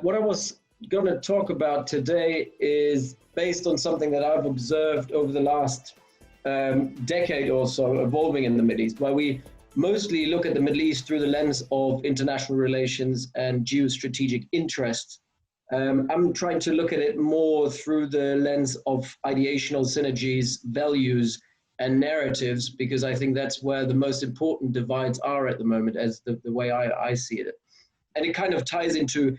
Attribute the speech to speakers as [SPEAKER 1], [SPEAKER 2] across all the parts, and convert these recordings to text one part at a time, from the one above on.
[SPEAKER 1] What I was going to talk about today is based on something that I've observed over the last decade or so evolving in the Middle East, where we mostly look at the Middle East through the lens of international relations and geostrategic interests. I'm trying to look at it more through the lens of ideational synergies, values, and narratives, because I think that's where the most important divides are at the moment, as the way I see it. And it kind of ties into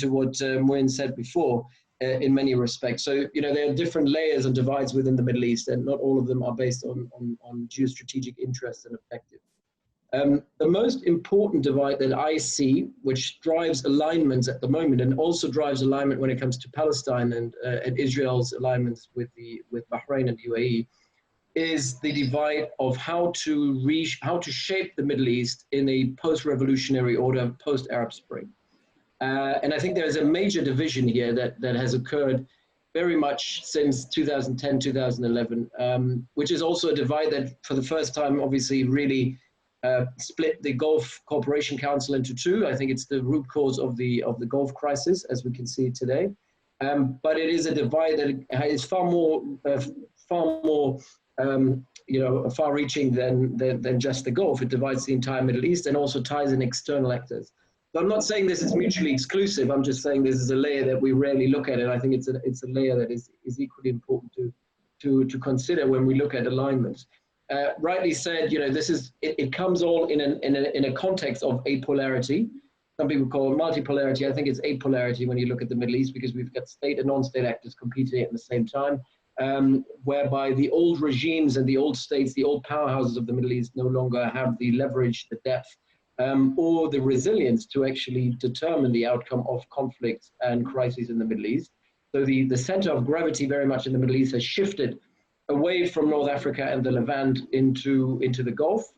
[SPEAKER 1] what Muin said before in many respects. So, you know, there are different layers and divides within the Middle East, and not all of them are based on geostrategic interests and objectives. The most important divide that I see, which drives alignments at the moment, and also drives alignment when it comes to Palestine and Israel's alignments with Bahrain and UAE, is the divide of how to shape the Middle East in a post-revolutionary order, post-Arab Spring. And I think there's a major division here that has occurred very much since 2010, 2011, which is also a divide that for the first time obviously really split the Gulf Cooperation Council into two. I think it's the root cause of the Gulf crisis, as we can see today. But it is a divide that is far more far-reaching than just the Gulf. It divides the entire Middle East and also ties in external actors. So I'm not saying this is mutually exclusive. I'm just saying this is a layer that we rarely look at, and I think it's a layer that is equally important to consider when we look at alignments. Rightly said, you know, it comes all in a context of apolarity. Some people call it multipolarity. I think it's apolarity when you look at the Middle East, because we've got state and non-state actors competing at the same time, whereby the old regimes and the old states, the old powerhouses of the Middle East no longer have the leverage, the depth, or the resilience to actually determine the outcome of conflicts and crises in the Middle East. So the center of gravity very much in the Middle East has shifted away from North Africa and the Levant into the Gulf.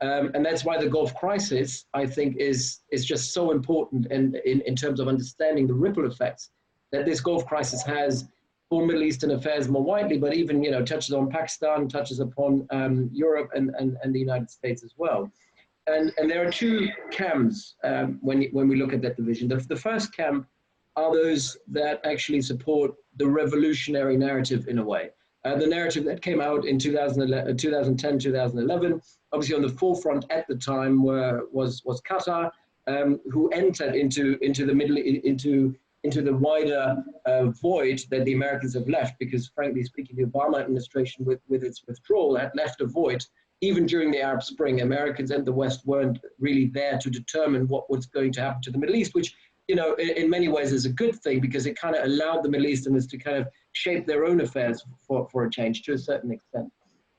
[SPEAKER 1] And that's why the Gulf crisis, I think, is just so important in terms of understanding the ripple effects that this Gulf crisis has for Middle Eastern affairs more widely, but even, you know, touches on Pakistan, touches upon Europe and the United States as well. And there are two camps when we look at that division. The first camp are those that actually support the revolutionary narrative in a way. The narrative that came out in 2010, 2011, obviously on the forefront at the time was Qatar, who entered into the wider void that the Americans have left, because frankly speaking, the Obama administration with its withdrawal had left a void. Even during the Arab Spring, Americans and the West weren't really there to determine what was going to happen to the Middle East, which, you know, in many ways is a good thing, because it kind of allowed the Middle Easterners to kind of shape their own affairs for a change to a certain extent.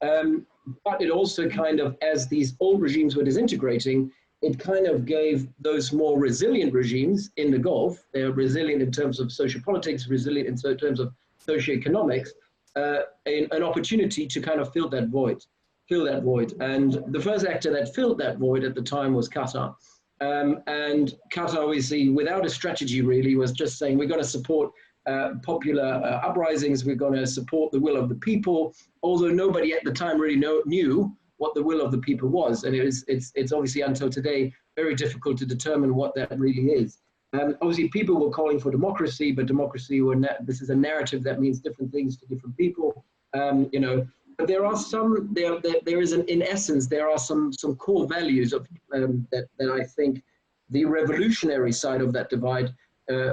[SPEAKER 1] But it also kind of, as these old regimes were disintegrating, it kind of gave those more resilient regimes in the Gulf, they're resilient in terms of social politics, resilient in terms of socioeconomics, an opportunity to kind of fill that void. And the first actor that filled that void at the time was Qatar. And Qatar, obviously, without a strategy really, was just saying, we're going to support popular uprisings, we're going to support the will of the people, although nobody at the time really knew what the will of the people was. And it's obviously until today very difficult to determine what that really is. Obviously, people were calling for democracy, but democracy, this is a narrative that means different things to different people, you know. But there are some, in essence, there are some core values of that I think the revolutionary side of that divide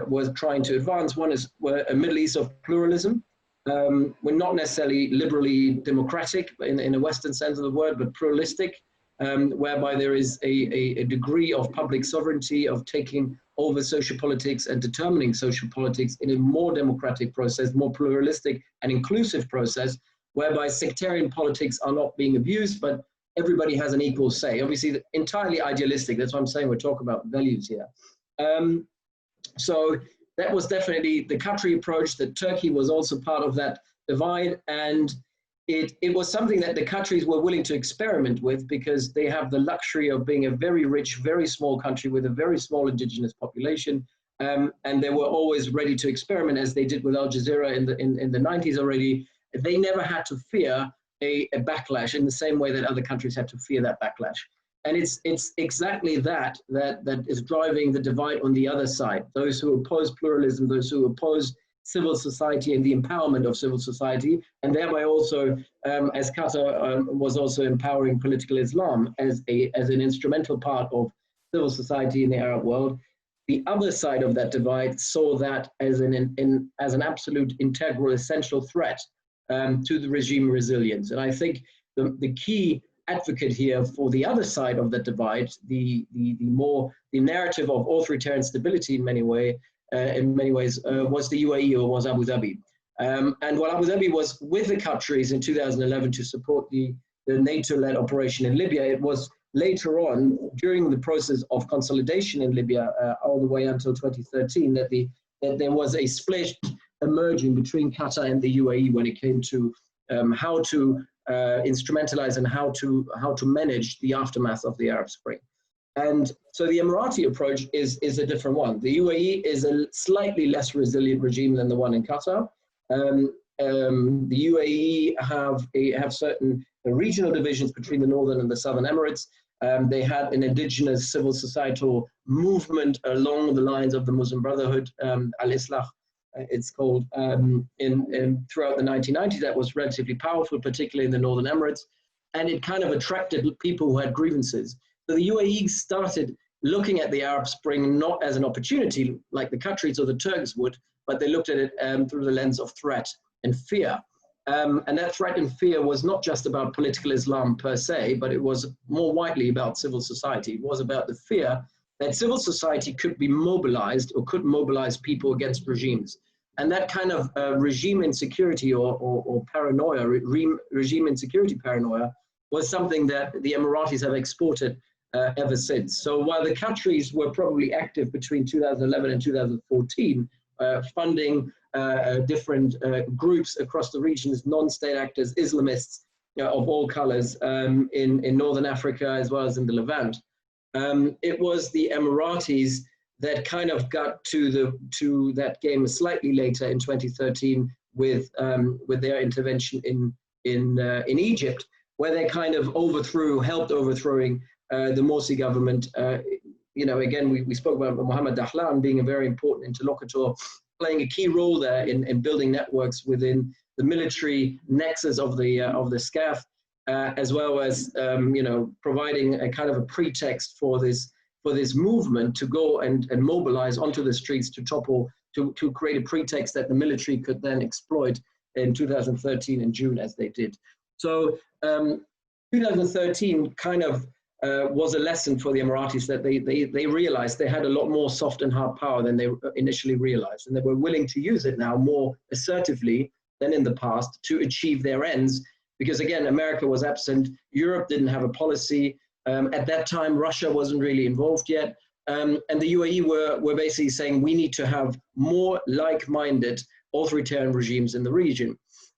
[SPEAKER 1] was trying to advance. One is a Middle East of pluralism. We're not necessarily liberally democratic in a Western sense of the word, but pluralistic, whereby there is a degree of public sovereignty, of taking over social politics and determining social politics in a more democratic process, more pluralistic and inclusive process, whereby sectarian politics are not being abused, but everybody has an equal say. Obviously, entirely idealistic. That's what I'm saying. We're talking about values here. So that was definitely the Qatari approach. That Turkey was also part of that divide. And it was something that the Qataris were willing to experiment with, because they have the luxury of being a very rich, very small country with a very small indigenous population. And they were always ready to experiment, as they did with Al Jazeera in the 90s already. They never had to fear a backlash in the same way that other countries had to fear that backlash. And it's exactly that is driving the divide on the other side. Those who oppose pluralism, those who oppose civil society and the empowerment of civil society, and thereby also, as Qatar was also empowering political Islam as an instrumental part of civil society in the Arab world. The other side of that divide saw that as an absolute integral, essential threat to the regime resilience. And I think the key advocate here for the other side of that divide, the narrative of authoritarian stability in many ways, was the UAE, or was Abu Dhabi. And while Abu Dhabi was with the Qataris in 2011 to support the NATO-led operation in Libya, it was later on, during the process of consolidation in Libya, all the way until 2013, that there was a split emerging between Qatar and the UAE when it came to how to instrumentalize and how to manage the aftermath of the Arab Spring. And so the Emirati approach is a different one. The UAE is a slightly less resilient regime than the one in Qatar. The UAE have certain regional divisions between the northern and the southern Emirates. They had an indigenous civil societal movement along the lines of the Muslim Brotherhood, Al-Islah, it's called, throughout the 1990s. That was relatively powerful, particularly in the northern Emirates, and it kind of attracted people who had grievances. So the UAE started looking at the Arab Spring not as an opportunity like the Qataris or the Turks would, but they looked at it through the lens of threat and fear. And that threat and fear was not just about political Islam per se, but it was more widely about civil society. It was about the fear that civil society could be mobilized or could mobilize people against regimes. And that kind of regime insecurity or paranoia, regime insecurity paranoia, was something that the Emiratis have exported ever since. So while the Qataris were probably active between 2011 and 2014, funding different groups across the regions, non-state actors, Islamists of all colors in Northern Africa as well as in the Levant. It was the Emiratis that kind of got to that game slightly later in 2013 with their intervention in Egypt, where they kind of helped overthrowing the Morsi government. Again, we spoke about Mohammed Dahlan being a very important interlocutor, playing a key role there in building networks within the military nexus of the SCAF, as well as providing a kind of a pretext for this movement to go and mobilize onto the streets to create a pretext that the military could then exploit in 2013 in June, as they did. So 2013 kind of was a lesson for the Emiratis, that they realized they had a lot more soft and hard power than they initially realized, and they were willing to use it now more assertively than in the past to achieve their ends. Because again, America was absent, Europe didn't have a policy. At that time, Russia wasn't really involved yet. And the UAE were basically saying, we need to have more like-minded authoritarian regimes in the region.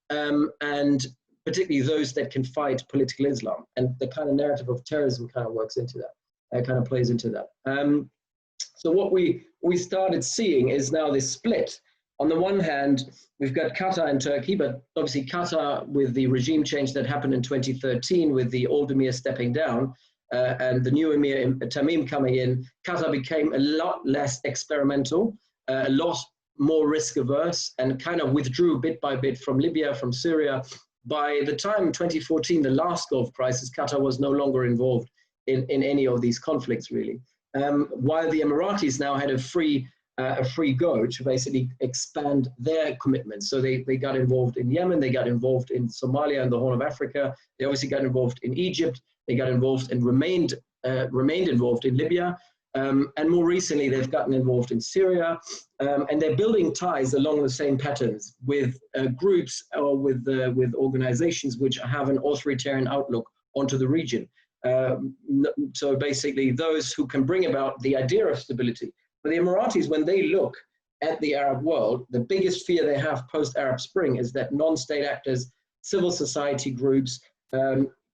[SPEAKER 1] And particularly those that can fight political Islam. And the kind of narrative of terrorism kind of works into that, kind of plays into that. So what we started seeing is now this split. On the one hand, we've got Qatar and Turkey, but obviously Qatar, with the regime change that happened in 2013, with the old emir stepping down and the new emir Tamim coming in, Qatar became a lot less experimental, a lot more risk averse, and kind of withdrew bit by bit from Libya, from Syria. By the time 2014, the last Gulf crisis, Qatar was no longer involved in any of these conflicts, really. While the Emiratis now had a free go to basically expand their commitments. So they got involved in Yemen, they got involved in Somalia and the Horn of Africa. They obviously got involved in Egypt. They got involved and remained involved in Libya. And more recently, they've gotten involved in Syria. And they're building ties along the same patterns with groups or with organizations which have an authoritarian outlook onto the region. So basically, those who can bring about the idea of stability. For the Emiratis, when they look at the Arab world, the biggest fear they have post-Arab Spring is that non-state actors, civil society groups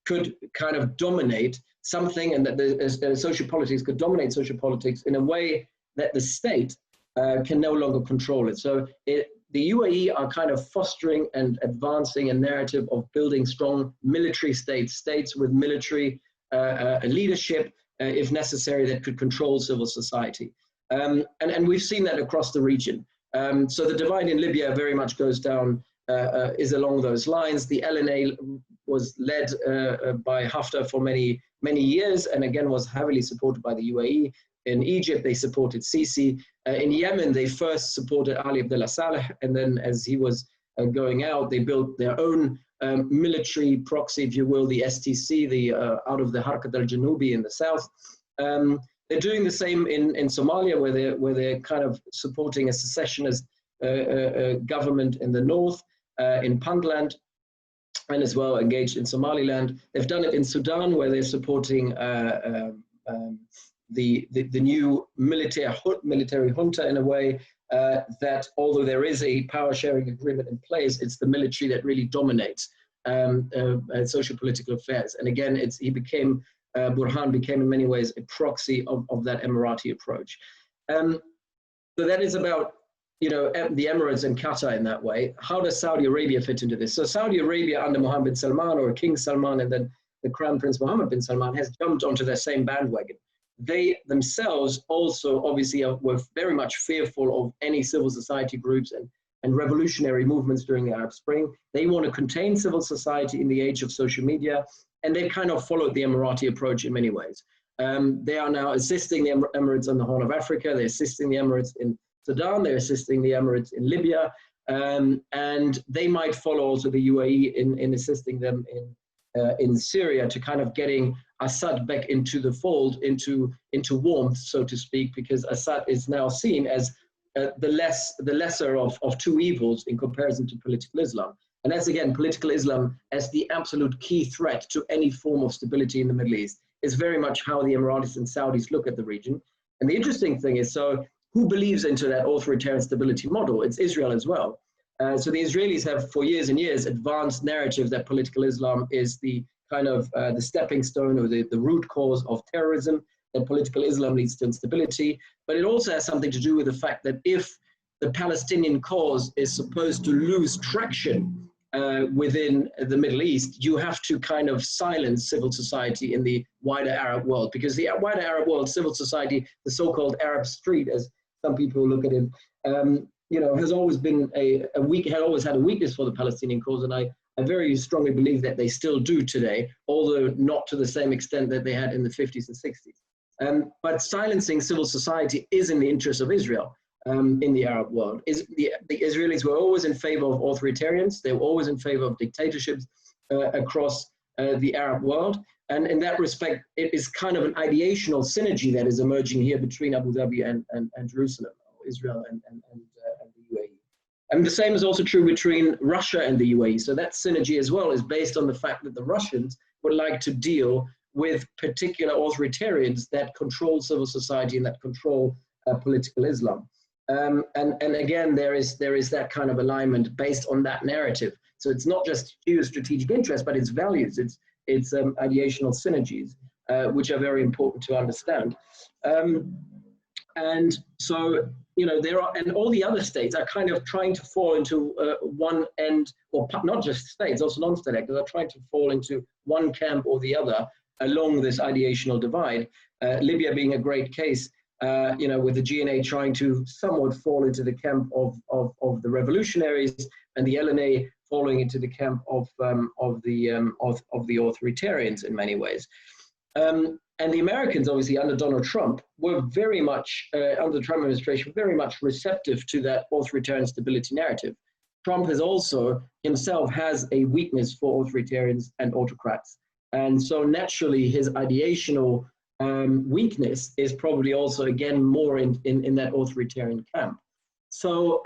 [SPEAKER 1] could kind of dominate something, and that the social politics could dominate social politics in a way that the state can no longer control it. So the UAE are kind of fostering and advancing a narrative of building strong military states with military a leadership, if necessary, that could control civil society. And we've seen that across the region. So the divide in Libya very much goes down, is along those lines. The LNA was led by Haftar for many years, and again was heavily supported by the UAE. In Egypt, they supported Sisi. In Yemen, they first supported Ali Abdullah Saleh, and then as he was going out, they built their own military proxy, if you will, the STC, out of the Harkat al-Janubi in the south. They're doing the same in Somalia, where they're kind of supporting a secessionist government in the north, in Puntland, and as well engaged in Somaliland. They've done it in Sudan, where they're supporting the new military junta in a way, that although there is a power sharing agreement in place, it's the military that really dominates social political affairs. And again, Burhan became in many ways a proxy of that Emirati approach. So that is about, the Emirates and Qatar in that way. How does Saudi Arabia fit into this? So Saudi Arabia under Mohammed bin Salman, or King Salman, and then the Crown Prince Mohammed bin Salman, has jumped onto their same bandwagon. They themselves also obviously were very much fearful of any civil society groups and revolutionary movements during the Arab Spring. They want to contain civil society in the age of social media, and they've kind of followed the Emirati approach in many ways. They are now assisting the Emirates on the Horn of Africa, they're assisting the Emirates in Sudan, they're assisting the Emirates in Libya, and they might follow also the UAE in assisting them in Syria, to kind of getting Assad back into the fold, into warmth, so to speak, because Assad is now seen as the lesser of two evils in comparison to political Islam. And that's, again, political Islam as the absolute key threat to any form of stability in the Middle East is very much how the Emiratis and Saudis look at the region. And the interesting thing is, so who believes into that authoritarian stability model? It's Israel as well. So the Israelis have for years and years advanced narrative that political Islam is the kind of the stepping stone or the root cause of terrorism, that political Islam leads to instability. But it also has something to do with the fact that if the Palestinian cause is supposed to lose traction within the Middle East, you have to kind of silence civil society in the wider Arab world, because the wider Arab world, civil society, the so-called Arab street, as some people look at it, has always been always had a weakness for the Palestinian cause, and I very strongly believe that they still do today, although not to the same extent that they had in the 50s and 60s. But silencing civil society is in the interest of Israel in the Arab world. The Israelis were always in favor of authoritarians. They were always in favor of dictatorships across the Arab world. And in that respect, it is kind of an ideational synergy that is emerging here between Abu Dhabi and Jerusalem, or Israel and the UAE. And the same is also true between Russia and the UAE. So that synergy as well is based on the fact that the Russians would like to deal with particular authoritarians that control civil society and that control political Islam. And again, there is that kind of alignment based on that narrative. So it's not just geostrategic interest, but it's values, it's ideational synergies, which are very important to understand. And so, and all the other states are kind of trying to fall into one end, or not just states, also non-state actors are trying to fall into one camp or the other along this ideational divide. Libya being a great case, with the GNA trying to somewhat fall into the camp of the revolutionaries, and the LNA falling into the camp of the authoritarians in many ways. And the Americans, obviously, under Donald Trump, were very much, under the Trump administration, very much receptive to that authoritarian stability narrative. Trump himself has a weakness for authoritarians and autocrats. And so naturally, his ideational weakness is probably also, again, more in that authoritarian camp. So,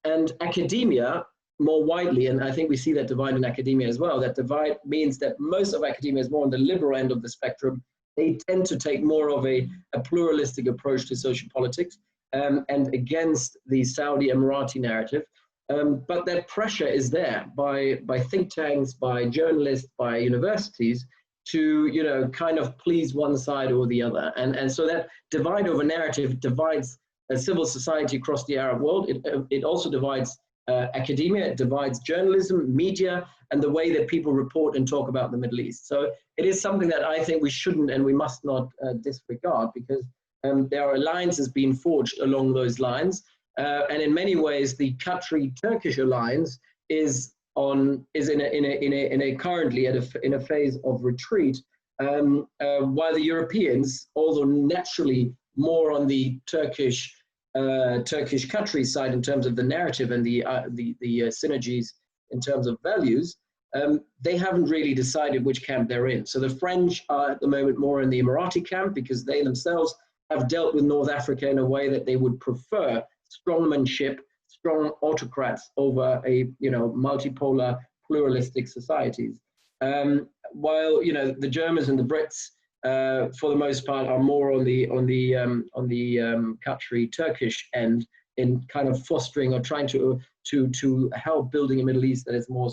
[SPEAKER 1] and academia, more widely, and I think we see that divide in academia as well, that divide means that most of academia is more on the liberal end of the spectrum. They tend to take more of a pluralistic approach to social politics and against the Saudi Emirati narrative. But that pressure is there by think tanks, by journalists, by universities to, kind of please one side or the other. And so that divide over narrative divides civil society across the Arab world. It also divides academia, it divides journalism, media, and the way that people report and talk about the Middle East. So it is something that I think we shouldn't and we must not disregard, because there are alliances being forged along those lines. And in many ways, the Qatari-Turkish alliance is currently in a phase of retreat, while the Europeans, although naturally more on the Turkish-Qatari side in terms of the narrative and the synergies in terms of values, they haven't really decided which camp they're in. So the French are at the moment more in the Emirati camp, because they themselves have dealt with North Africa in a way that they would prefer strongmanship, strong autocrats over a multipolar, pluralistic societies. While the Germans and the Brits, for the most part, are more on the Qatari-Turkish end in kind of fostering or trying to help building a Middle East that is more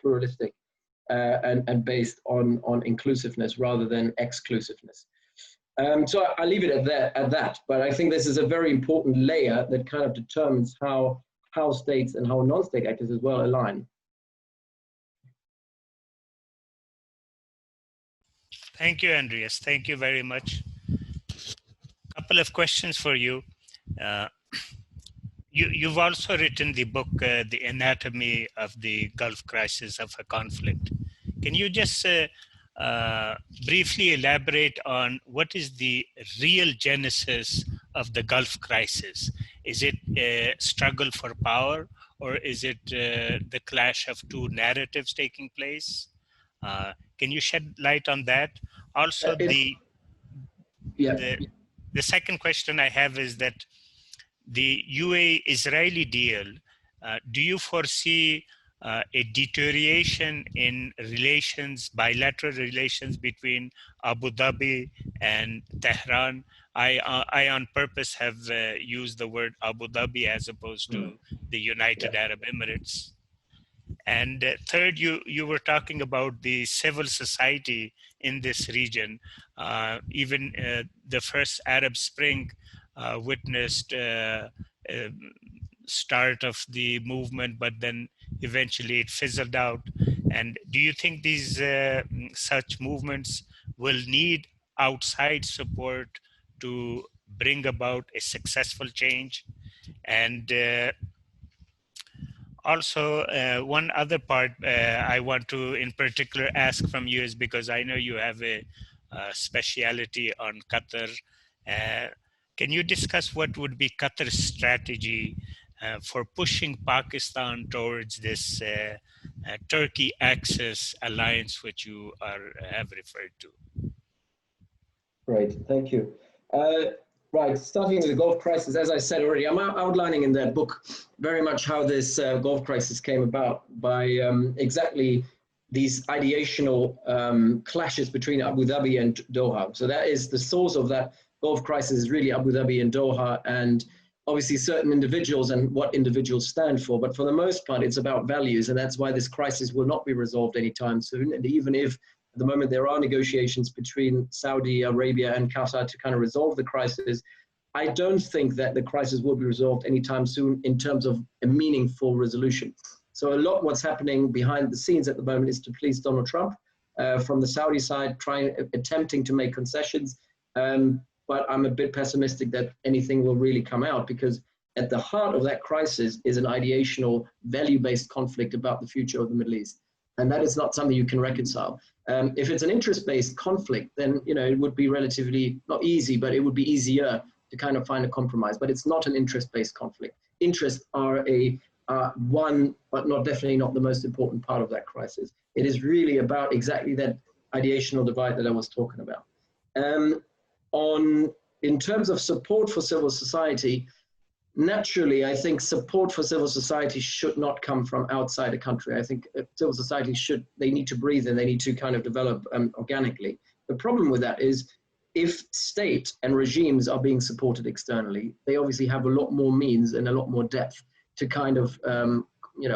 [SPEAKER 1] pluralistic and based on inclusiveness rather than exclusiveness. So I leave it at that. But I think this is a very important layer that kind of determines how states and how non-state actors as well align.
[SPEAKER 2] Thank you, Andreas. Thank you very much. Couple of questions for you. You've also written the book, The Anatomy of the Gulf Crisis of a Conflict. Can you just briefly elaborate on what is the real genesis of the Gulf crisis? Is it a struggle for power, or is it the clash of two narratives taking place? Can you shed light on that? Also, the second question I have is that the UAE-Israeli deal, do you foresee a deterioration in relations, bilateral relations between Abu Dhabi and Tehran? I on purpose have used the word Abu Dhabi as opposed to the United Arab Emirates. And third, you were talking about the civil society in this region. Even the first Arab Spring witnessed start of the movement, but then eventually it fizzled out. And do you think these such movements will need outside support to bring about a successful change? And also, one other part I want to in particular ask from you is because I know you have a speciality on Qatar. Can you discuss what would be Qatar's strategy for pushing Pakistan towards this Turkey Axis alliance, which you have referred to?
[SPEAKER 1] Great, thank you. Right, starting with the Gulf crisis, as I said already, I'm outlining in that book very much how this Gulf crisis came about by exactly these ideational clashes between Abu Dhabi and Doha. So that is the source of that Gulf crisis is really Abu Dhabi and Doha, and obviously certain individuals and what individuals stand for. But for the most part, it's about values, and that's why this crisis will not be resolved anytime soon. And even if at the moment there are negotiations between Saudi Arabia and Qatar to kind of resolve the crisis, I don't think that the crisis will be resolved anytime soon in terms of a meaningful resolution. So a lot what's happening behind the scenes at the moment is to please Donald Trump from the Saudi side, attempting to make concessions. But I'm a bit pessimistic that anything will really come out, because at the heart of that crisis is an ideational, value-based conflict about the future of the Middle East. And that is not something you can reconcile. If it's an interest-based conflict, then it would be relatively, not easy, but it would be easier to kind of find a compromise. But it's not an interest-based conflict. Interests are one, but definitely not the most important part of that crisis. It is really about exactly that ideational divide that I was talking about. In terms of support for civil society, naturally, I think support for civil society should not come from outside a country. I think civil society they need to breathe and they need to kind of develop organically. The problem with that is if state and regimes are being supported externally, they obviously have a lot more means and a lot more depth to kind of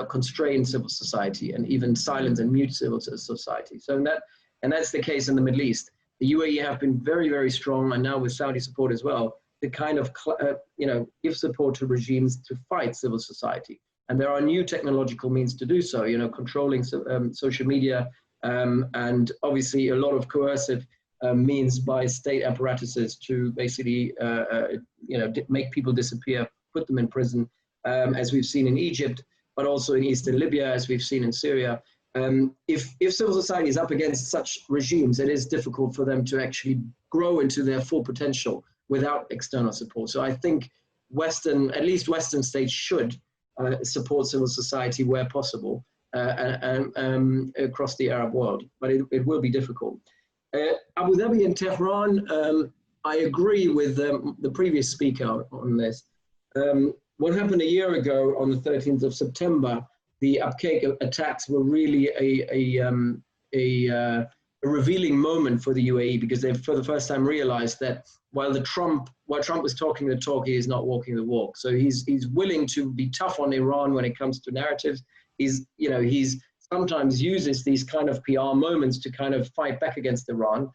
[SPEAKER 1] constrain civil society and even silence and mute civil society. So that's the case in the Middle East. The UAE have been very, very strong, and now with Saudi support as well, to kind of give support to regimes to fight civil society. And there are new technological means to do so, you know, controlling social media, and obviously a lot of coercive means by state apparatuses to basically, you know, make people disappear, put them in prison, as we've seen in Egypt, but also in Eastern Libya, as we've seen in Syria. If civil society is up against such regimes, it is difficult for them to actually grow into their full potential without external support. So I think at least Western states should support civil society where possible across the Arab world, but it will be difficult. Abu Dhabi and Tehran, I agree with the previous speaker on this. What happened a year ago on the 13th of September, the Abqaiq attacks were really a revealing moment for the UAE, because they for the first time realized that while Trump was talking the talk, he is not walking the walk. So he's willing to be tough on Iran when it comes to narratives. He's sometimes uses these kind of PR moments to kind of fight back against Iran,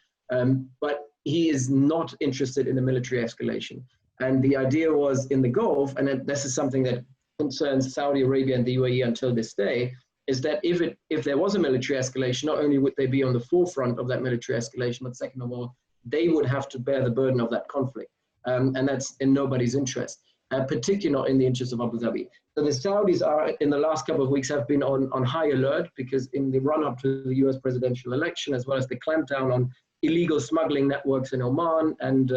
[SPEAKER 1] but he is not interested in a military escalation. And the idea was in the Gulf, and this is something that concerns Saudi Arabia and the UAE until this day, is that if there was a military escalation, not only would they be on the forefront of that military escalation, but second of all, they would have to bear the burden of that conflict. And that's in nobody's interest, particularly not in the interest of Abu Dhabi. So the Saudis are, in the last couple of weeks, have been on high alert, because in the run-up to the US presidential election, as well as the clampdown on illegal smuggling networks in Oman and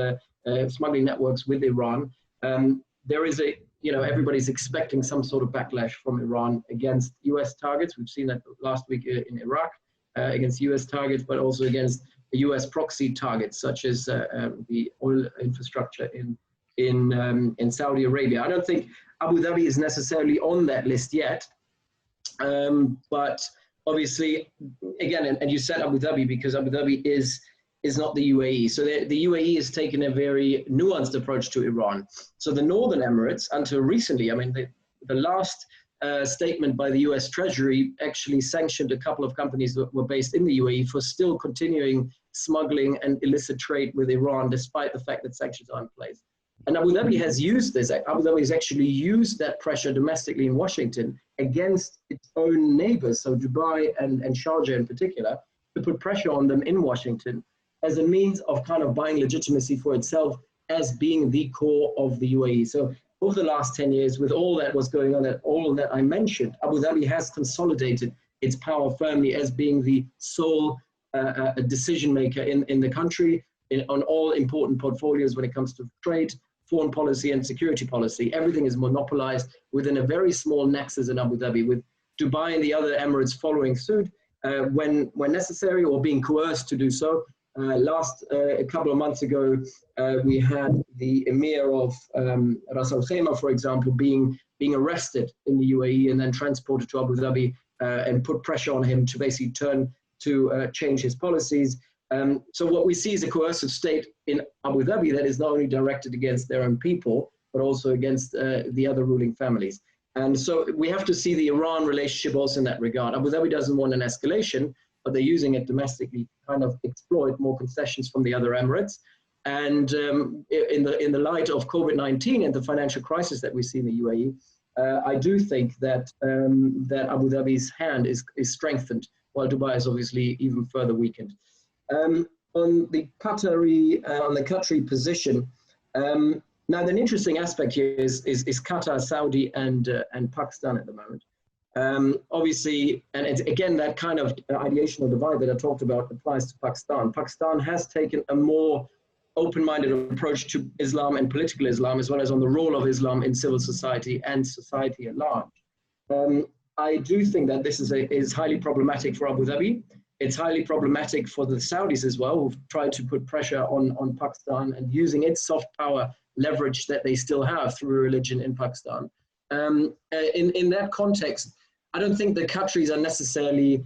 [SPEAKER 1] smuggling networks with Iran, there is everybody's expecting some sort of backlash from Iran against US targets. We've seen that last week in Iraq against US targets, but also against the US proxy targets, such as the oil infrastructure in Saudi Arabia. I don't think Abu Dhabi is necessarily on that list yet, but obviously, again, and you said Abu Dhabi because Abu Dhabi is not the UAE. So the UAE has taken a very nuanced approach to Iran. So the Northern Emirates, until recently, I mean, the last statement by the US Treasury actually sanctioned a couple of companies that were based in the UAE for still continuing smuggling and illicit trade with Iran, despite the fact that sanctions are in place. And Abu Dhabi has used this. Abu Dhabi has actually used that pressure domestically in Washington against its own neighbors, so Dubai and Sharjah in particular, to put pressure on them in Washington as a means of kind of buying legitimacy for itself as being the core of the UAE. So over the last 10 years, with all that was going on, all that I mentioned, Abu Dhabi has consolidated its power firmly as being the sole decision maker in the country on all important portfolios when it comes to trade, foreign policy and security policy. Everything is monopolized within a very small nexus in Abu Dhabi, with Dubai and the other Emirates following suit when necessary or being coerced to do so. A couple of months ago, we had the Emir of Ras Al Khaimah, for example, being arrested in the UAE and then transported to Abu Dhabi and put pressure on him to basically change his policies. So what we see is a coercive state in Abu Dhabi that is not only directed against their own people, but also against the other ruling families. And so we have to see the Iran relationship also in that regard. Abu Dhabi doesn't want an escalation, but they're using it domestically to kind of exploit more concessions from the other Emirates. And in the light of COVID-19 and the financial crisis that we see in the UAE, I do think that Abu Dhabi's hand is strengthened, while Dubai is obviously even further weakened. On the Qatari position, now an interesting aspect here is Qatar, Saudi, and Pakistan at the moment. Obviously, and it's, again, that kind of ideational divide that I talked about applies to Pakistan. Pakistan has taken a more open-minded approach to Islam and political Islam, as well as on the role of Islam in civil society and society at large. I do think that this is highly problematic for Abu Dhabi. It's highly problematic for the Saudis as well, who've tried to put pressure on Pakistan and using its soft power leverage that they still have through religion in Pakistan. In that context, I don't think the Qataris are necessarily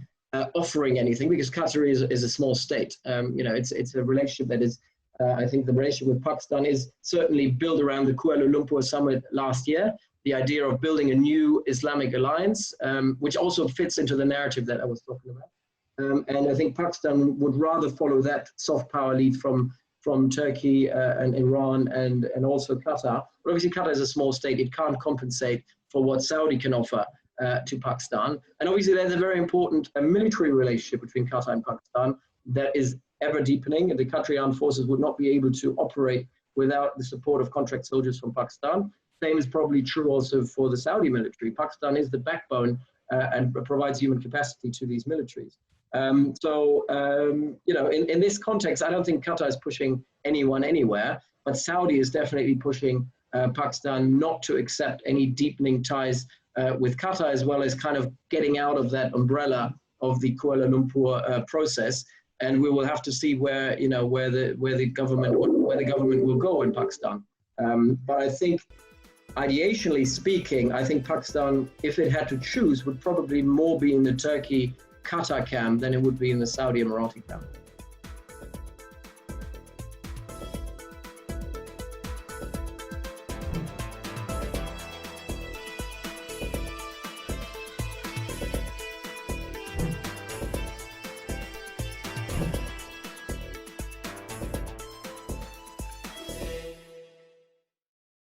[SPEAKER 1] offering anything, because Qatar is a small state. It's a relationship that is, I think the relationship with Pakistan is certainly built around the Kuala Lumpur summit last year, the idea of building a new Islamic alliance, which also fits into the narrative that I was talking about. And I think Pakistan would rather follow that soft power lead from Turkey and Iran and also Qatar. But obviously Qatar is a small state. It can't compensate for what Saudi can offer to Pakistan. And obviously there's a very important military relationship between Qatar and Pakistan that is ever deepening, and the Qatari armed forces would not be able to operate without the support of contract soldiers from Pakistan. Same is probably true also for the Saudi military. Pakistan is the backbone and provides human capacity to these militaries. You know, in this context, I don't think Qatar is pushing anyone anywhere, but Saudi is definitely pushing Pakistan not to accept any deepening ties with Qatar, as well as kind of getting out of that umbrella of the Kuala Lumpur process. And we will have to see where, you know, where the government will go in Pakistan. But I think, ideationally speaking, I think Pakistan, if it had to choose, would probably more be in the Turkey-Qatar camp than it would be in the Saudi Emirati camp.